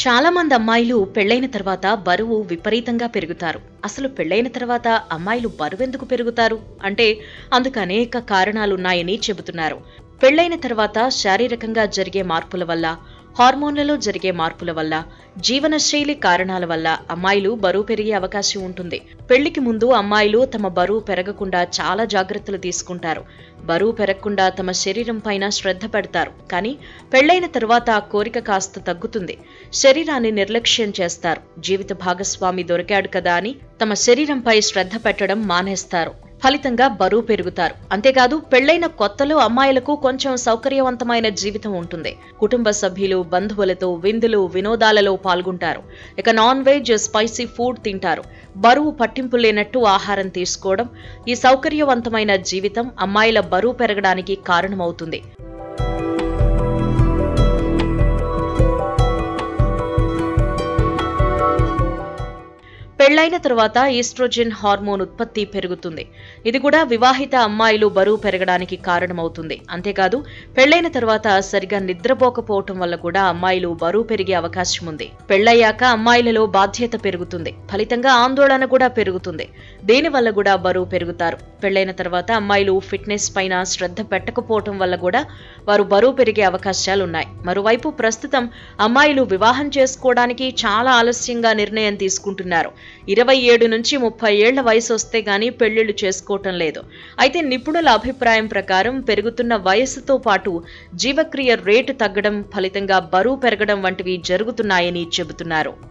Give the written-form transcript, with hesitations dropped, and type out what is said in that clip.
చాలా మంది అమ్మాయిలు పెళ్లైన తర్వాత బరువు విపరీతంగా పెరుగుతారు. అసలు పెళ్లైన తర్వాత అమ్మాయిలు బరువెందుకు పెరుగుతారు అంటే అందుకు అనేక కారణాలున్నాయని చెబుతున్నారు. పెళ్లైన తర్వాత శారీరకంగా జరిగే మార్పుల వల్ల, హార్మోన్లలో జరిగే మార్పుల వల్ల, జీవనశైలి కారణాల వల్ల అమ్మాయిలు బరువు పెరిగే అవకాశం ఉంటుంది. పెళ్లికి ముందు అమ్మాయిలు తమ బరువు పెరగకుండా చాలా జాగ్రత్తలు తీసుకుంటారు. బరువు పెరగకుండా తమ శరీరం పైన శ్రద్ధ పెడతారు. కానీ పెళ్లైన తర్వాత ఆ కోరిక కాస్త తగ్గుతుంది. శరీరాన్ని నిర్లక్ష్యం చేస్తారు. జీవిత భాగస్వామి దొరికాడు కదా అని తమ శరీరంపై శ్రద్ధ పెట్టడం మానేస్తారు. ఫలితంగా బరువు పెరుగుతారు. అంతేకాదు పెళ్లైన కొత్తలో అమ్మాయిలకు కొంచెం సౌకర్యవంతమైన జీవితం ఉంటుంది. కుటుంబ సభ్యులు, బంధువులతో విందులు, వినోదాలలో పాల్గొంటారు. ఇక నాన్ వెజ్, స్పైసీ ఫుడ్ తింటారు. బరువు పట్టింపు లేనట్టు ఆహారం తీసుకోవడం, ఈ సౌకర్యవంతమైన జీవితం అమ్మాయిల బరువు పెరగడానికి కారణమవుతుంది. పెళ్లైన తర్వాత ఈస్ట్రోజెన్ హార్మోన్ ఉత్పత్తి పెరుగుతుంది. ఇది కూడా వివాహిత అమ్మాయిలు బరువు పెరగడానికి కారణమవుతుంది. అంతేకాదు పెళ్లైన తర్వాత సరిగా నిద్రపోకపోవటం వల్ల కూడా అమ్మాయిలు బరువు పెరిగే అవకాశం ఉంది. పెళ్లయ్యాక అమ్మాయిలలో బాధ్యత పెరుగుతుంది. ఫలితంగా ఆందోళన కూడా పెరుగుతుంది. దీనివల్ల కూడా బరువు పెరుగుతారు. పెళ్లైన తర్వాత అమ్మాయిలు ఫిట్నెస్ పైన శ్రద్ధ పెట్టకపోవటం వల్ల కూడా వారు బరువు పెరిగే అవకాశాలున్నాయి. మరోవైపు ప్రస్తుతం అమ్మాయిలు వివాహం చేసుకోవడానికి చాలా ఆలస్యంగా నిర్ణయం తీసుకుంటున్నారు. 27 నుంచి 30 ఏళ్ల వయసు వస్తే గానీ పెళ్లిళ్లు చేసుకోవటం లేదు. అయితే నిపుణుల అభిప్రాయం ప్రకారం పెరుగుతున్న వయస్సుతో పాటు జీవక్రియ రేటు తగ్గడం ఫలితంగా బరువు పెరగడం వంటివి జరుగుతున్నాయని చెబుతున్నారు.